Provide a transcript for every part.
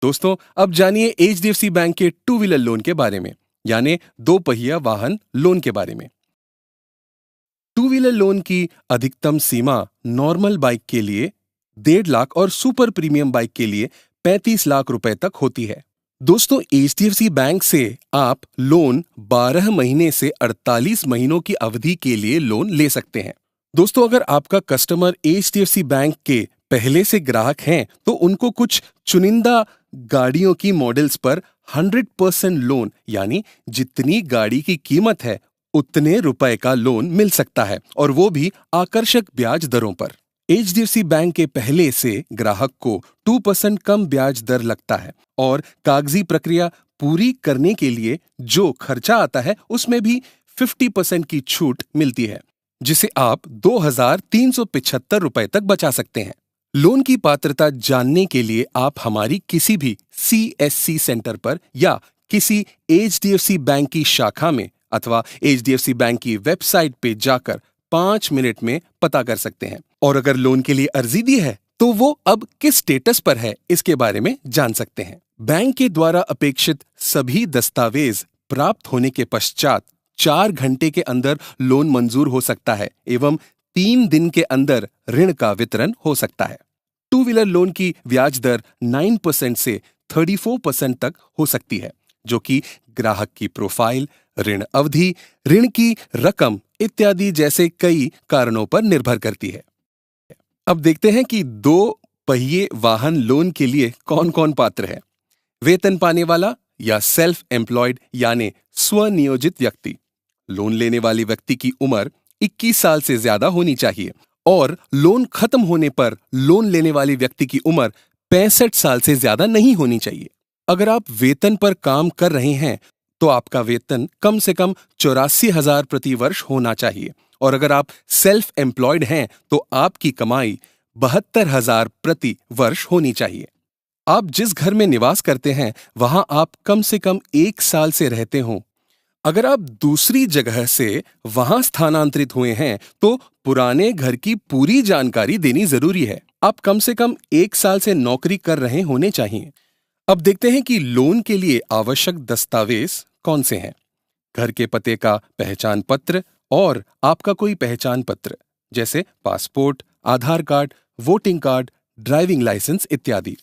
दोस्तों, अब जानिए एचडीएफसी बैंक के टू व्हीलर लोन के बारे में, यानी दो पहिया वाहन लोन के बारे में। टू व्हीलर लोन की अधिकतम सीमा नॉर्मल बाइक के लिए 1.5 लाख और सुपर प्रीमियम बाइक के लिए 35 लाख रुपए तक होती है। दोस्तों, एचडीएफसी बैंक से आप लोन 12 महीने से 48 महीनों की अवधि के लिए लोन ले सकते हैं। दोस्तों, अगर आपका कस्टमर एचडीएफसी बैंक के पहले से ग्राहक हैं, तो उनको कुछ चुनिंदा गाड़ियों की मॉडल्स पर 100% लोन, यानी जितनी गाड़ी की कीमत है उतने रुपए का लोन मिल सकता है, और वो भी आकर्षक ब्याज दरों पर। एचडीएफसी बैंक के पहले से ग्राहक को 2% कम ब्याज दर लगता है, और कागजी प्रक्रिया पूरी करने के लिए जो खर्चा आता है उसमें भी 50% की छूट मिलती है, जिसे आप 2,375 रुपए तक बचा सकते हैं। लोन की पात्रता जानने के लिए आप हमारी किसी भी सीएससी सेंटर पर या किसी एचडीएफसी बैंक की शाखा में अथवा एचडीएफसी बैंक की वेबसाइट पे जाकर 5 मिनट में पता कर सकते हैं। और अगर लोन के लिए अर्जी दी है तो वो अब किस स्टेटस पर है, इसके बारे में जान सकते हैं। बैंक के द्वारा अपेक्षित सभी दस्तावेज प्राप्त होने के पश्चात 4 घंटे के अंदर लोन मंजूर हो सकता है एवं 3 दिन के अंदर ऋण का वितरण हो सकता है। टू व्हीलर लोन की ब्याज दर 9% से 34% तक हो सकती है, जो कि ग्राहक की प्रोफाइल, ऋण अवधि, ऋण की रकम इत्यादि जैसे कई कारणों पर निर्भर करती है। अब देखते हैं कि 2 पहिए वाहन लोन के लिए कौन कौन पात्र है। वेतन पाने वाला या सेल्फ एम्प्लॉयड यानी स्वनियोजित व्यक्ति। लोन लेने वाले व्यक्ति की उम्र 21 साल से ज्यादा होनी चाहिए और लोन खत्म होने पर लोन लेने वाले व्यक्ति की उम्र 65 साल से ज्यादा नहीं होनी चाहिए। अगर आप वेतन पर काम कर रहे हैं तो आपका वेतन कम से कम 84,000 प्रति वर्ष होना चाहिए, और अगर आप सेल्फ एम्प्लॉयड हैं तो आपकी कमाई 72,000 प्रति वर्ष होनी चाहिए। आप जिस घर में निवास करते हैं वहां आप कम से कम 1 साल से रहते हों। अगर आप दूसरी जगह से वहां स्थानांतरित हुए हैं तो पुराने घर की पूरी जानकारी देनी जरूरी है। आप कम से कम 1 साल से नौकरी कर रहे होने चाहिए। अब देखते हैं कि लोन के लिए आवश्यक दस्तावेज कौन से हैं। घर के पते का पहचान पत्र और आपका कोई पहचान पत्र, जैसे passport, Aadhaar card, voting card, driving licence इत्यादि।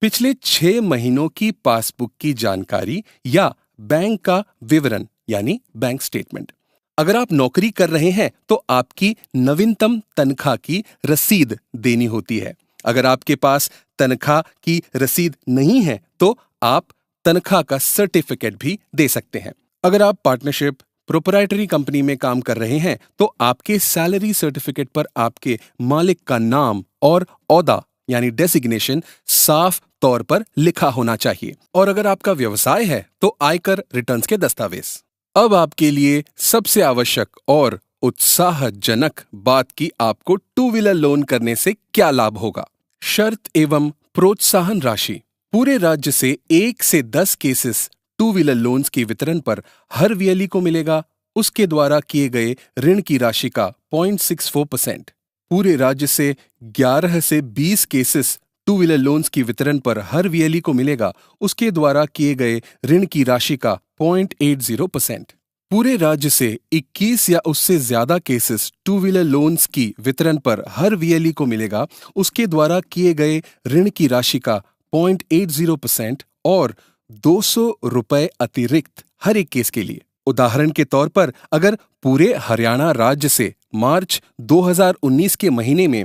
पिछले 6 महीनों की पासबुक की जानकारी या बैंक का विवरण यानी बैंक स्टेटमेंट। अगर आप नौकरी कर रहे हैं तो आपकी नवीनतम तनख्वाह की रसीद देनी होती है। अगर आपके पास तनख्वाह की रसीद नहीं है तो आप तनख्वाह का सर्टिफिकेट भी दे सकते हैं। अगर आप पार्टनरशिप, प्रोप्राइटरी कंपनी में काम कर रहे हैं तो आपके सैलरी सर्टिफिकेट पर आपके मालिक का नाम और ओहदा यानी डेसिग्नेशन साफ तौर पर लिखा होना चाहिए। और अगर आपका व्यवसाय है तो आयकर रिटर्न्स के दस्तावेज। अब आपके लिए सबसे आवश्यक और उत्साहजनक बात कि आपको टू व्हीलर लोन करने से क्या लाभ होगा। शर्त एवं प्रोत्साहन राशि। पूरे राज्य से 1 से 10 केसेस टू व्हीलर लोन्स के वितरण पर हर वीएलई को मिलेगा उसके द्वारा किए गए ऋण की राशि का 0.64%। पूरे राज्य से 11 से 20 केसेस टू व्हीलर लोन्स की वितरण पर हर वीएलई को मिलेगा उसके द्वारा किए गए ऋण की राशि का 0.80%। पूरे राज्य से 21 या उससे ज्यादा केसेस टू व्हीलर लोन्स की वितरण पर हर वीएलई को मिलेगा उसके द्वारा किए गए ऋण की राशि का 0.80% और 200 रुपए अतिरिक्त हर एक केस के लिए। उदाहरण के तौर पर अगर पूरे हरियाणा राज्य से मार्च 2019 के महीने में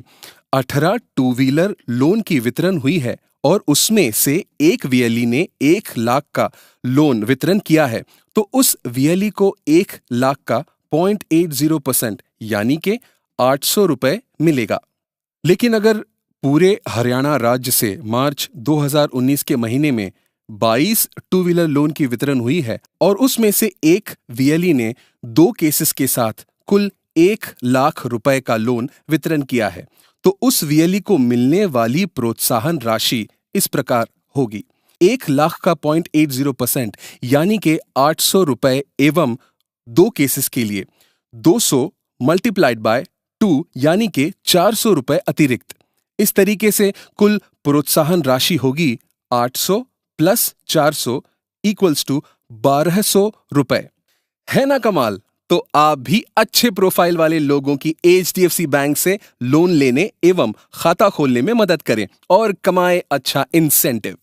18 टू व्हीलर लोन की वितरण हुई है और उसमें से एक वीएलई ने 1 लाख का लोन वितरण किया है तो उस वीएलई को 1 लाख का 0.80% यानी के 800 रुपए मिलेगा। लेकिन अगर पूरे हरियाणा राज्य से मार्च 2019 के महीने में 22 टू व्हीलर लोन की वितरण हुई है और उसमें से एक वीएलई ने 2 केसेस के साथ कुल 1 लाख रुपए का लोन वितरण किया है तो उस वीएलई को मिलने वाली प्रोत्साहन राशि इस प्रकार होगी। 1 लाख का 0.80% यानी के 800 रुपए एवं 2 केसेस के लिए 200 मल्टीप्लाइड बाय 2 यानी के 400 रुपए अतिरिक्त। इस तरीके से कुल प्रोत्साहन राशि होगी 800 प्लस 400 इक्वल्स टू 1200 रुपए। है ना कमाल? तो आप भी अच्छे प्रोफाइल वाले लोगों की HDFC बैंक से लोन लेने एवं खाता खोलने में मदद करें और कमाएं अच्छा इंसेंटिव।